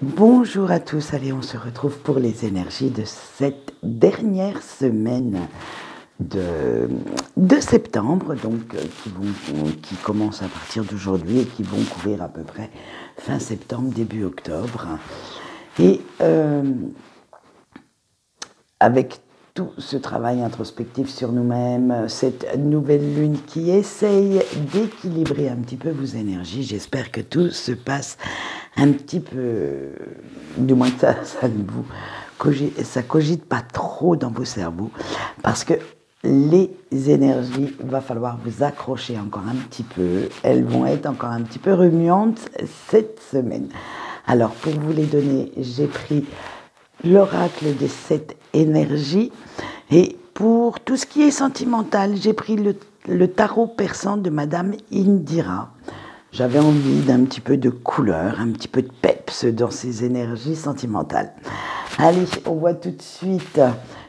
Bonjour à tous, allez, on se retrouve pour les énergies de cette dernière semaine de septembre, donc qui commencent à partir d'aujourd'hui et qui vont couvrir à peu près fin septembre, début octobre. Et avec tout ce travail introspectif sur nous-mêmes, cette nouvelle lune qui essaye d'équilibrer un petit peu vos énergies, j'espère que tout se passe un petit peu, du moins que ça ne vous cogite pas trop dans vos cerveaux, parce que les énergies, il va falloir vous accrocher encore un petit peu, elles vont être encore un petit peu remuantes cette semaine. Alors pour vous les donner, j'ai pris l'oracle des 7 énergies, et pour tout ce qui est sentimental, j'ai pris le tarot persan de Madame Indira. J'avais envie d'un petit peu de couleur, un petit peu de peps dans ces énergies sentimentales. Allez, on voit tout de suite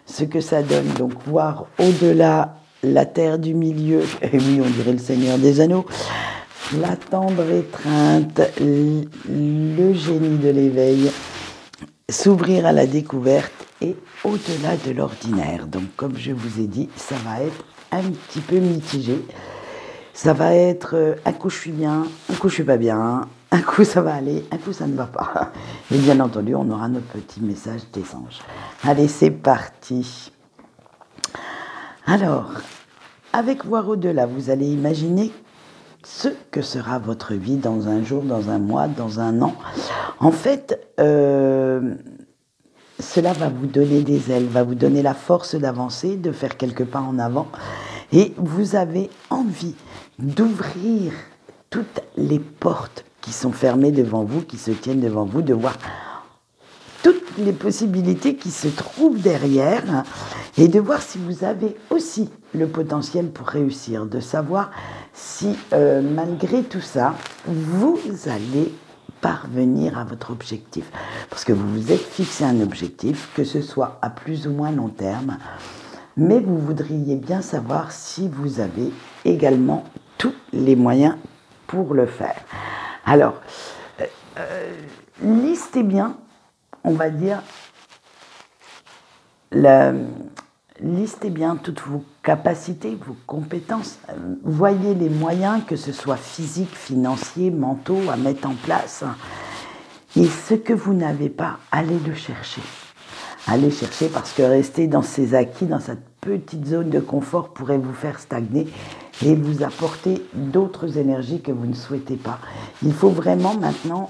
ce que ça donne. Donc, voir au-delà la terre du milieu, et oui, on dirait le Seigneur des Anneaux, la tendre étreinte, le génie de l'éveil, s'ouvrir à la découverte et au-delà de l'ordinaire. Donc, comme je vous ai dit, ça va être un petit peu mitigé. Ça va être un coup je suis bien, un coup je suis pas bien, un coup ça va aller, un coup ça ne va pas. Et bien entendu, on aura notre petit message des anges. Allez, c'est parti. Alors, avec voir au-delà, vous allez imaginer ce que sera votre vie dans un jour, dans un mois, dans un an. En fait, cela va vous donner des ailes, va vous donner la force d'avancer, de faire quelques pas en avant. Et vous avez envie d'ouvrir toutes les portes qui sont fermées devant vous, qui se tiennent devant vous, de voir toutes les possibilités qui se trouvent derrière et de voir si vous avez aussi le potentiel pour réussir, de savoir si malgré tout ça, vous allez parvenir à votre objectif. Parce que vous vous êtes fixé un objectif, que ce soit à plus ou moins long terme, mais vous voudriez bien savoir si vous avez également tous les moyens pour le faire. Alors, listez bien, on va dire, listez bien toutes vos capacités, vos compétences. Voyez les moyens, que ce soit physiques, financiers, mentaux, à mettre en place. Et ce que vous n'avez pas, allez le chercher. Allez chercher, parce que rester dans ces acquis, dans cette petite zone de confort pourrait vous faire stagner et vous apporter d'autres énergies que vous ne souhaitez pas. Il faut vraiment maintenant,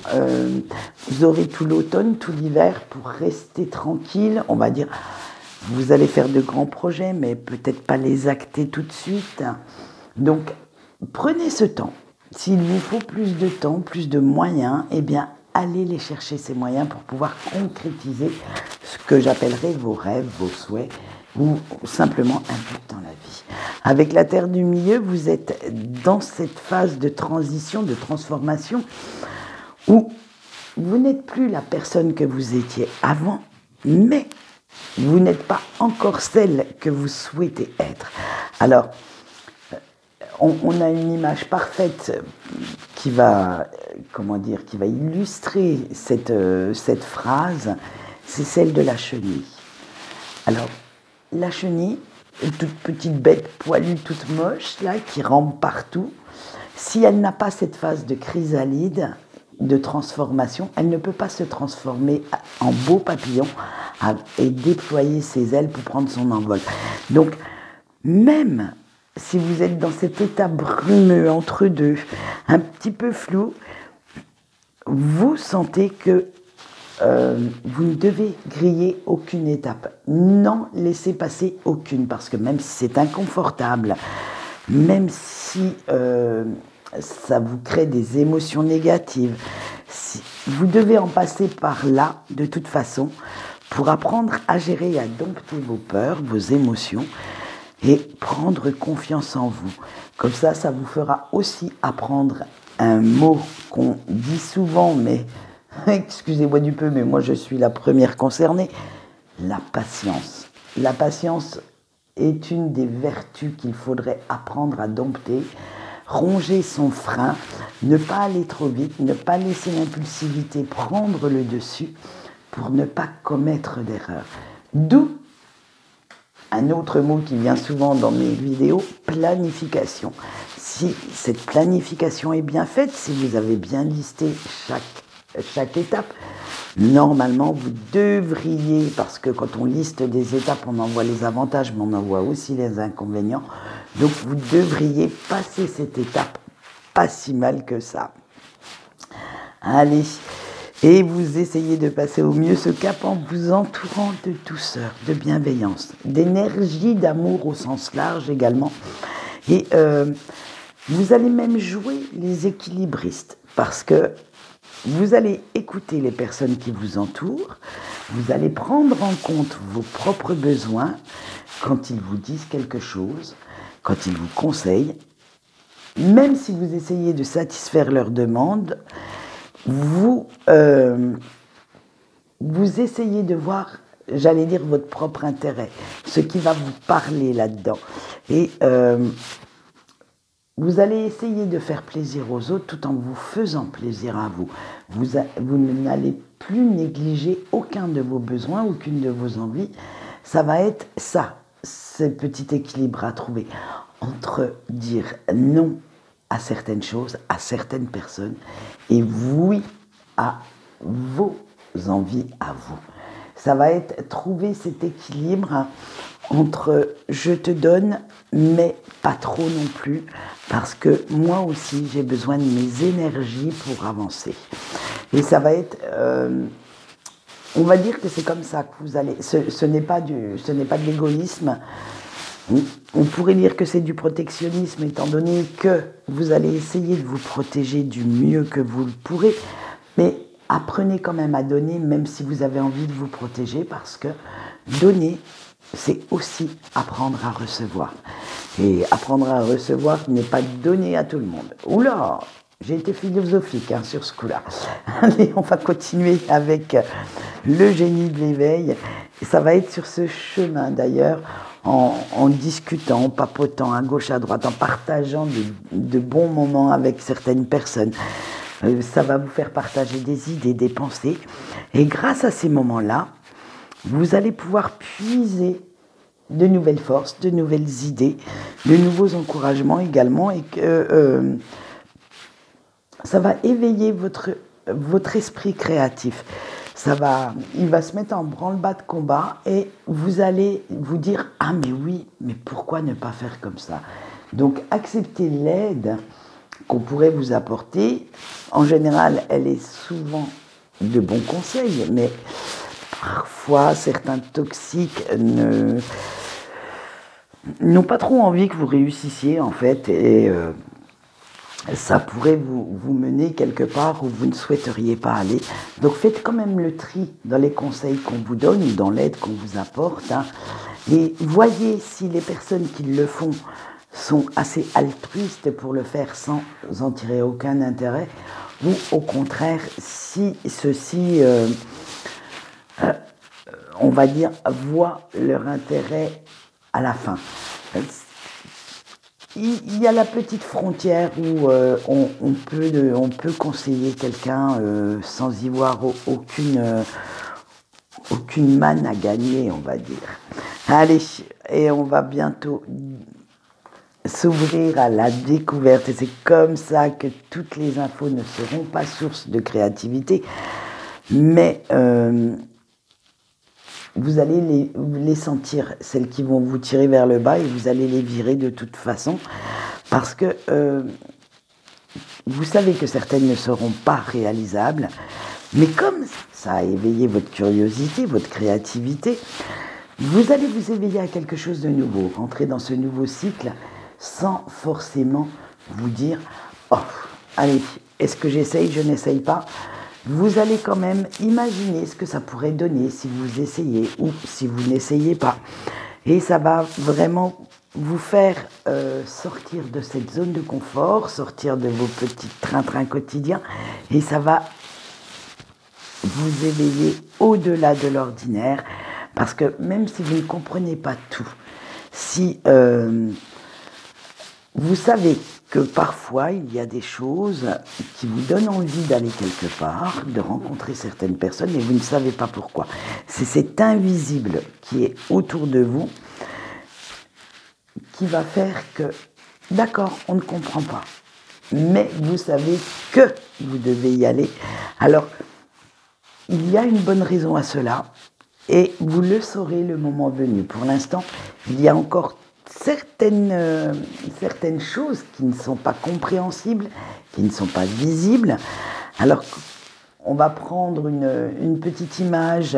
vous aurez tout l'automne, tout l'hiver pour rester tranquille, on va dire. Vous allez faire de grands projets, mais peut-être pas les acter tout de suite. Donc, prenez ce temps. S'il vous faut plus de temps, plus de moyens, eh bien, allez les chercher, ces moyens, pour pouvoir concrétiser ce que j'appellerais vos rêves, vos souhaits, ou simplement un but dans la vie. Avec la terre du milieu, vous êtes dans cette phase de transition, de transformation, où vous n'êtes plus la personne que vous étiez avant, mais vous n'êtes pas encore celle que vous souhaitez être. Alors, on a une image parfaite qui va, qui va illustrer cette phrase, c'est celle de la chenille. Alors, la chenille, une toute petite bête poilue, toute moche, là, qui rampe partout, si elle n'a pas cette phase de chrysalide, de transformation, elle ne peut pas se transformer en beau papillon et déployer ses ailes pour prendre son envol. Donc, même si vous êtes dans cet état brumeux entre deux, un petit peu flou, vous sentez que vous ne devez griller aucune étape. N'en laissez passer aucune, parce que même si c'est inconfortable, même si ça vous crée des émotions négatives, vous devez en passer par là, de toute façon, pour apprendre à gérer et à dompter vos peurs, vos émotions, et prendre confiance en vous. Comme ça vous fera aussi apprendre un mot qu'on dit souvent, mais excusez-moi du peu, mais moi je suis la première concernée, la patience. La patience est une des vertus qu'il faudrait apprendre à dompter, ronger son frein, ne pas aller trop vite, ne pas laisser l'impulsivité prendre le dessus pour ne pas commettre d'erreur. D'où un autre mot qui vient souvent dans mes vidéos, planification. Si cette planification est bien faite, si vous avez bien listé chaque étape, normalement vous devriez, parce que quand on liste des étapes, on en voit les avantages, mais on en voit aussi les inconvénients, donc vous devriez passer cette étape pas si mal que ça. Allez, et vous essayez de passer au mieux ce cap en vous entourant de douceur, de bienveillance, d'énergie, d'amour au sens large également. Et vous allez même jouer les équilibristes parce que vous allez écouter les personnes qui vous entourent, vous allez prendre en compte vos propres besoins quand ils vous disent quelque chose, quand ils vous conseillent, même si vous essayez de satisfaire leurs demandes, vous essayez de voir, j'allais dire, votre propre intérêt, ce qui va vous parler là-dedans. Et vous allez essayer de faire plaisir aux autres tout en vous faisant plaisir à vous. Vous n'allez plus négliger aucun de vos besoins, aucune de vos envies. Ça va être ça, ce petit équilibre à trouver entre dire non à certaines choses, à certaines personnes, et oui à vos envies à vous. Ça va être trouver cet équilibre entre je te donne, mais pas trop non plus, parce que moi aussi j'ai besoin de mes énergies pour avancer. Et ça va être, on va dire que c'est comme ça que vous allez, ce n'est pas de l'égoïsme. On pourrait dire que c'est du protectionnisme, étant donné que vous allez essayer de vous protéger du mieux que vous le pourrez, mais apprenez quand même à donner, même si vous avez envie de vous protéger, parce que donner, c'est aussi apprendre à recevoir. Et apprendre à recevoir n'est pas donner à tout le monde. Oula, j'ai été philosophique sur ce coup-là. Allez, on va continuer avec le génie de l'éveil. Et ça va être sur ce chemin d'ailleurs, en discutant, en papotant à gauche, à droite, en partageant de bons moments avec certaines personnes. Ça va vous faire partager des idées, des pensées. Et grâce à ces moments-là, vous allez pouvoir puiser de nouvelles forces, de nouvelles idées, de nouveaux encouragements également. Et que ça va éveiller votre esprit créatif. Il va se mettre en branle-bas de combat et vous allez vous dire « Ah mais oui, mais pourquoi ne pas faire comme ça ?» Donc acceptez l'aide qu'on pourrait vous apporter. En général, elle est souvent de bons conseils, mais parfois certains toxiques n'ont pas trop envie que vous réussissiez en fait, et ça pourrait vous mener quelque part où vous ne souhaiteriez pas aller. Donc faites quand même le tri dans les conseils qu'on vous donne ou dans l'aide qu'on vous apporte, et voyez si les personnes qui le font sont assez altruistes pour le faire sans en tirer aucun intérêt, ou au contraire si ceux-ci, on va dire, voient leur intérêt à la fin. Il y a la petite frontière où on peut conseiller quelqu'un sans y voir aucune manne à gagner, on va dire. Allez, et on va bientôt s'ouvrir à la découverte. Et c'est comme ça que toutes les infos ne seront pas source de créativité, mais vous allez les sentir, celles qui vont vous tirer vers le bas, et vous allez les virer de toute façon, parce que vous savez que certaines ne seront pas réalisables, mais comme ça a éveillé votre curiosité, votre créativité, vous allez vous éveiller à quelque chose de nouveau, rentrer dans ce nouveau cycle sans forcément vous dire « Oh, allez, est-ce que j'essaye, je n'essaye pas ?» Vous allez quand même imaginer ce que ça pourrait donner si vous essayez ou si vous n'essayez pas. Et ça va vraiment vous faire sortir de cette zone de confort, sortir de vos petits train-train quotidiens, et ça va vous éveiller au-delà de l'ordinaire, parce que même si vous ne comprenez pas tout, si vous savez que parfois il y a des choses qui vous donnent envie d'aller quelque part, de rencontrer certaines personnes et vous ne savez pas pourquoi. C'est cet invisible qui est autour de vous qui va faire que, d'accord, on ne comprend pas, mais vous savez que vous devez y aller. Alors, il y a une bonne raison à cela et vous le saurez le moment venu. Pour l'instant, il y a encore certaines choses qui ne sont pas compréhensibles, qui ne sont pas visibles. Alors, on va prendre une petite image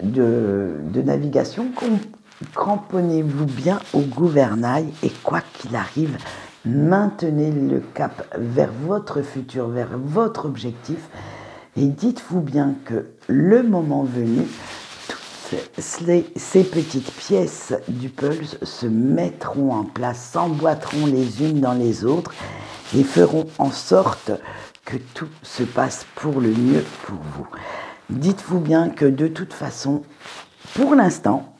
de navigation. Cramponnez-vous bien au gouvernail et quoi qu'il arrive, maintenez le cap vers votre futur, vers votre objectif. Et dites-vous bien que le moment venu, ces petites pièces du puzzle se mettront en place, s'emboîteront les unes dans les autres et feront en sorte que tout se passe pour le mieux pour vous. Dites-vous bien que de toute façon, pour l'instant,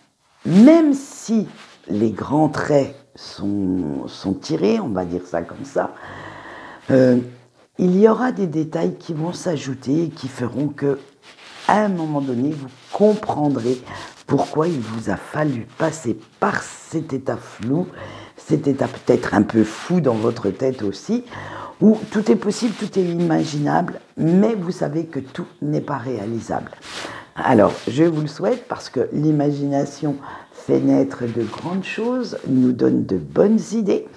même si les grands traits sont tirés, on va dire ça comme ça, il y aura des détails qui vont s'ajouter et qui feront que, à un moment donné, vous comprendrez pourquoi il vous a fallu passer par cet état flou, cet état peut-être un peu fou dans votre tête aussi, où tout est possible, tout est imaginable, mais vous savez que tout n'est pas réalisable. Alors, je vous le souhaite parce que l'imagination fait naître de grandes choses, nous donne de bonnes idées.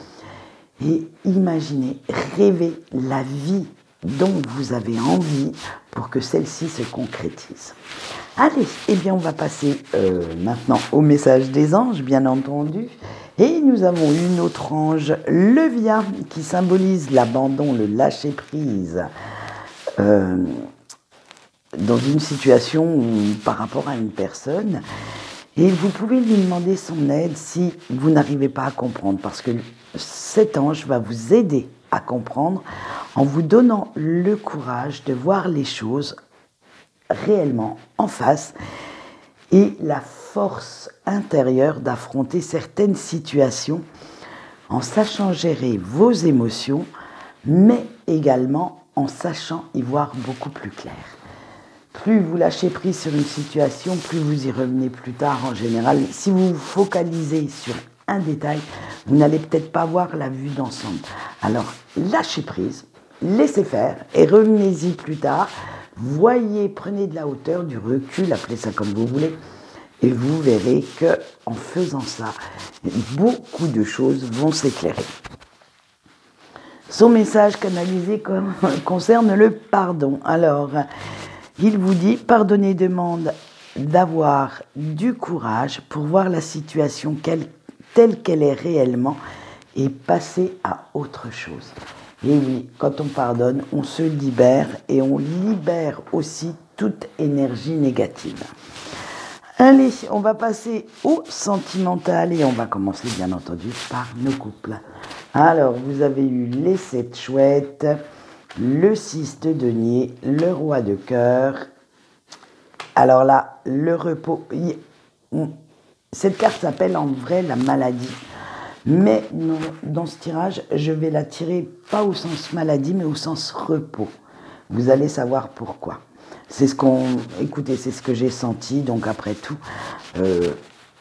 Et imaginez, rêvez la vie dont vous avez envie pour que celle-ci se concrétise. Allez, eh bien on va passer maintenant au message des anges, bien entendu. Et nous avons une autre ange, le Via, qui symbolise l'abandon, le lâcher-prise. Dans une situation par rapport à une personne. Et vous pouvez lui demander son aide si vous n'arrivez pas à comprendre, parce que cet ange va vous aider à comprendre en vous donnant le courage de voir les choses réellement en face et la force intérieure d'affronter certaines situations en sachant gérer vos émotions, mais également en sachant y voir beaucoup plus clair. Plus vous lâchez prise sur une situation, plus vous y revenez plus tard en général. Si vous vous focalisez sur un détail, vous n'allez peut-être pas voir la vue d'ensemble. Alors, lâchez prise, laissez faire et revenez-y plus tard. Voyez, prenez de la hauteur, du recul, appelez ça comme vous voulez. Et vous verrez qu'en faisant ça, beaucoup de choses vont s'éclairer. Son message canalisé concerne le pardon. Alors, il vous dit, pardonner demande d'avoir du courage pour voir la situation telle qu'elle est réellement et passer à autre chose. Et oui, quand on pardonne, on se libère et on libère aussi toute énergie négative. Allez, on va passer au sentimental et on va commencer bien entendu par nos couples. Alors, vous avez eu les 7 chouettes, le 6 de denier, le roi de cœur. Alors là, le repos. Cette carte s'appelle en vrai la maladie. Mais non, dans ce tirage, je vais la tirer pas au sens maladie, mais au sens repos. Vous allez savoir pourquoi. Écoutez, c'est ce que j'ai senti, donc après tout,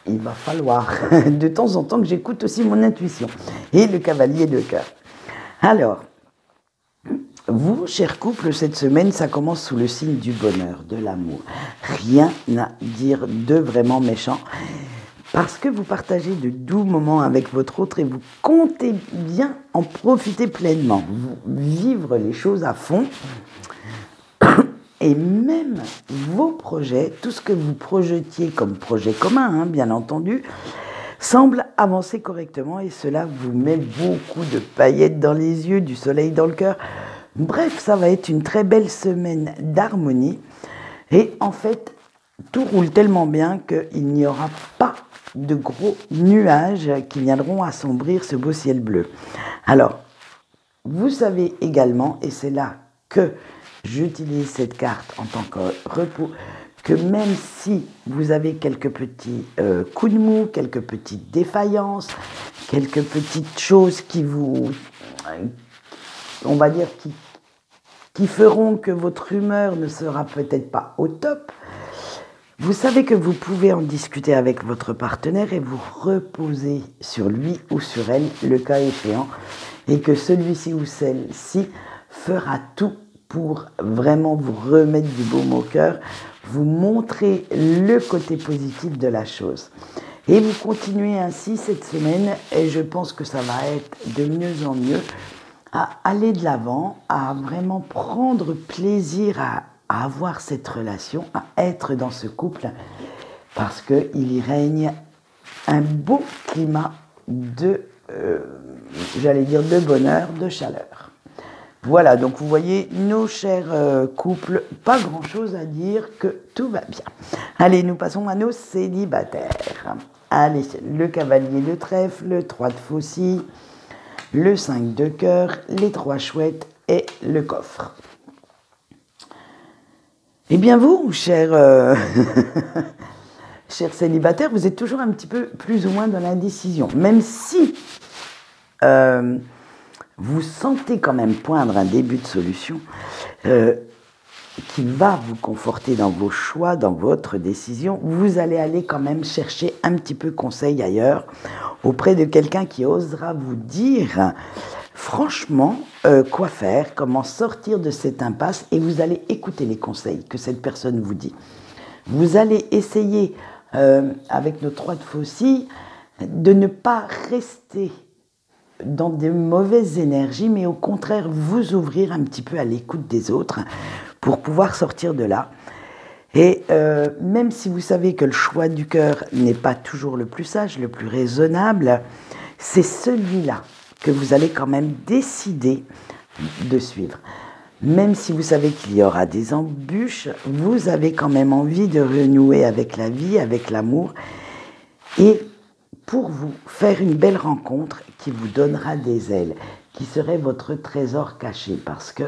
il va falloir de temps en temps que j'écoute aussi mon intuition. Et le cavalier de cœur. Alors, vous, chers couples, cette semaine, ça commence sous le signe du bonheur, de l'amour. Rien à dire de vraiment méchant. Parce que vous partagez de doux moments avec votre autre et vous comptez bien en profiter pleinement. Vivre les choses à fond. Et même vos projets, tout ce que vous projetiez comme projet commun, bien entendu, semble avancer correctement et cela vous met beaucoup de paillettes dans les yeux, du soleil dans le cœur. Bref, ça va être une très belle semaine d'harmonie. Et en fait, tout roule tellement bien qu'il n'y aura pas de gros nuages qui viendront assombrir ce beau ciel bleu. Alors, vous savez également, et c'est là que j'utilise cette carte en tant que repos, que même si vous avez quelques petits coups de mou, quelques petites défaillances, quelques petites choses qui vous, on va dire, qui feront que votre humeur ne sera peut-être pas au top. Vous savez que vous pouvez en discuter avec votre partenaire et vous reposer sur lui ou sur elle, le cas échéant, et que celui-ci ou celle-ci fera tout pour vraiment vous remettre du baume au cœur, vous montrer le côté positif de la chose. Et vous continuez ainsi cette semaine, et je pense que ça va être de mieux en mieux, à aller de l'avant, à vraiment prendre plaisir à avoir cette relation, à être dans ce couple, parce qu'il y règne un beau climat de, de bonheur, de chaleur. Voilà, donc vous voyez, nos chers couples, pas grand-chose à dire, que tout va bien. Allez, nous passons à nos célibataires. Allez, le cavalier de trèfle, le 3 de faucille, le 5 de cœur, les 3 chouettes et le coffre. Eh bien vous, chers célibataires, vous êtes toujours un petit peu plus ou moins dans l'indécision. Même si vous sentez quand même poindre un début de solution qui va vous conforter dans vos choix, dans votre décision, vous allez aller quand même chercher un petit peu conseil ailleurs, auprès de quelqu'un qui osera vous dire franchement quoi faire, comment sortir de cette impasse, et vous allez écouter les conseils que cette personne vous dit. Vous allez essayer, avec nos 3 de faucille, de ne pas rester dans de mauvaises énergies, mais au contraire vous ouvrir un petit peu à l'écoute des autres pour pouvoir sortir de là. Et même si vous savez que le choix du cœur n'est pas toujours le plus sage, le plus raisonnable, c'est celui-là que vous allez quand même décider de suivre. Même si vous savez qu'il y aura des embûches, vous avez quand même envie de renouer avec la vie, avec l'amour, et pour vous faire une belle rencontre qui vous donnera des ailes, qui serait votre trésor caché, parce que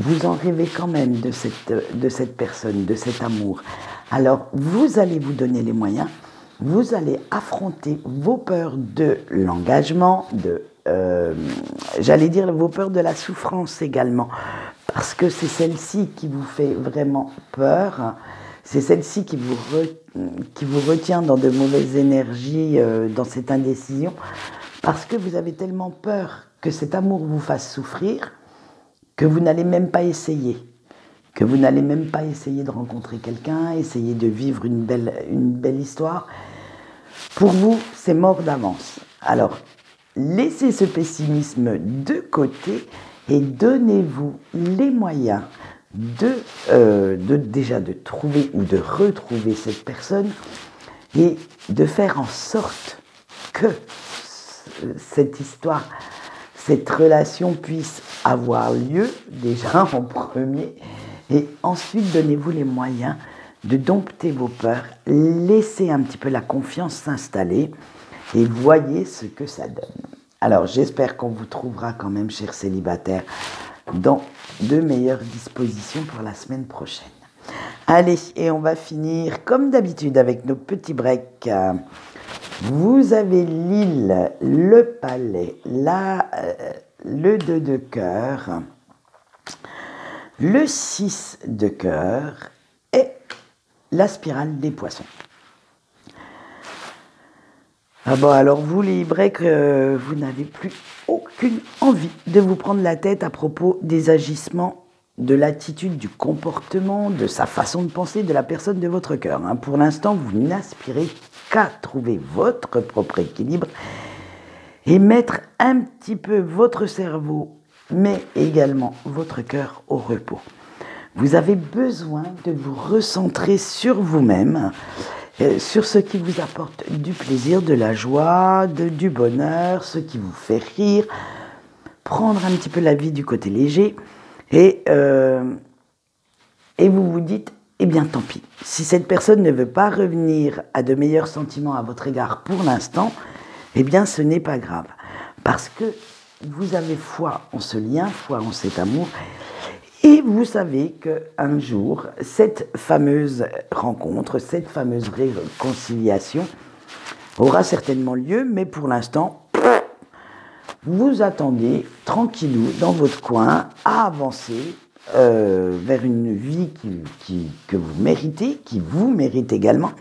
vous en rêvez quand même de cette personne, de cet amour. Alors, vous allez vous donner les moyens, vous allez affronter vos peurs de l'engagement, vos peurs de la souffrance également, parce que c'est celle-ci qui vous fait vraiment peur, c'est celle-ci qui vous retient dans de mauvaises énergies, dans cette indécision, parce que vous avez tellement peur que cet amour vous fasse souffrir, que vous n'allez même pas essayer, de rencontrer quelqu'un, essayer de vivre une belle histoire. Pour vous, c'est mort d'avance. Alors, laissez ce pessimisme de côté et donnez-vous les moyens déjà de trouver ou de retrouver cette personne et de faire en sorte que cette histoire, cette relation puisse avoir lieu déjà en premier, et ensuite donnez-vous les moyens de dompter vos peurs, laissez un petit peu la confiance s'installer et voyez ce que ça donne. Alors j'espère qu'on vous trouvera quand même, chers célibataires, dans de meilleures dispositions pour la semaine prochaine. Allez, et on va finir comme d'habitude avec nos petits breaks. Vous avez l'île, le palais, le 2 de cœur, le 6 de cœur et la spirale des poissons. Ah bon, alors vous les breaks, vous n'avez plus aucune envie de vous prendre la tête à propos des agissements, de l'attitude, du comportement, de sa façon de penser, de la personne de votre cœur. Pour l'instant, vous n'aspirez qu'à trouver votre propre équilibre et mettre un petit peu votre cerveau, mais également votre cœur au repos. Vous avez besoin de vous recentrer sur vous-même, sur ce qui vous apporte du plaisir, de la joie, du bonheur, ce qui vous fait rire, prendre un petit peu la vie du côté léger, et vous vous dites, eh bien tant pis, si cette personne ne veut pas revenir à de meilleurs sentiments à votre égard pour l'instant, eh bien ce n'est pas grave, parce que vous avez foi en ce lien, foi en cet amour, et vous savez qu'un jour, cette fameuse rencontre, cette fameuse réconciliation aura certainement lieu, mais pour l'instant, vous attendez tranquillou dans votre coin à avancer vers une vie que vous méritez, qui vous mérite également.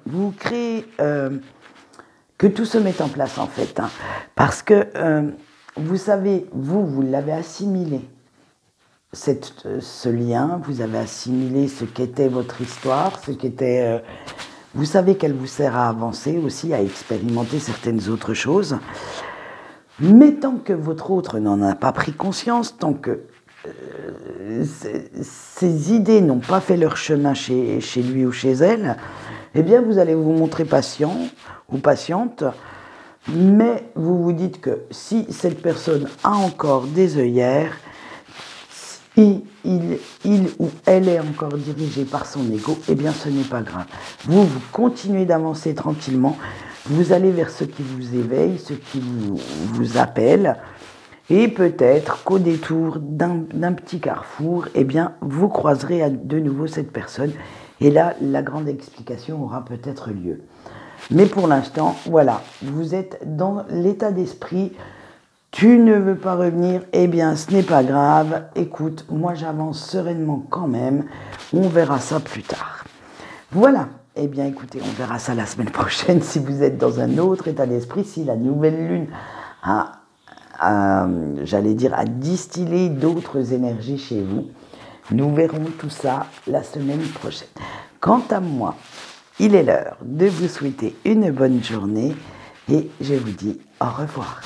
Vous créez que tout se mette en place en fait, hein, parce que vous savez, vous l'avez assimilé, ce lien, vous avez assimilé ce qu'était votre histoire, ce qu'était... vous savez qu'elle vous sert à avancer aussi, à expérimenter certaines autres choses. Mais tant que votre autre n'en a pas pris conscience, tant que ces idées n'ont pas fait leur chemin chez lui ou chez elle, eh bien vous allez vous montrer patient ou patiente, mais vous vous dites que si cette personne a encore des œillères, il ou elle est encore dirigé par son ego, eh bien ce n'est pas grave. Vous continuez d'avancer tranquillement, vous allez vers ce qui vous éveille, ce qui vous appelle, et peut-être qu'au détour d'un petit carrefour, eh bien vous croiserez de nouveau cette personne, et là la grande explication aura peut-être lieu. Mais pour l'instant, voilà, vous êtes dans l'état d'esprit. Tu ne veux pas revenir, eh bien ce n'est pas grave, écoute, moi j'avance sereinement quand même, on verra ça plus tard. Voilà, eh bien écoutez, on verra ça la semaine prochaine si vous êtes dans un autre état d'esprit, si la nouvelle lune j'allais dire, a distillé d'autres énergies chez vous. Nous verrons tout ça la semaine prochaine. Quant à moi, il est l'heure de vous souhaiter une bonne journée et je vous dis au revoir.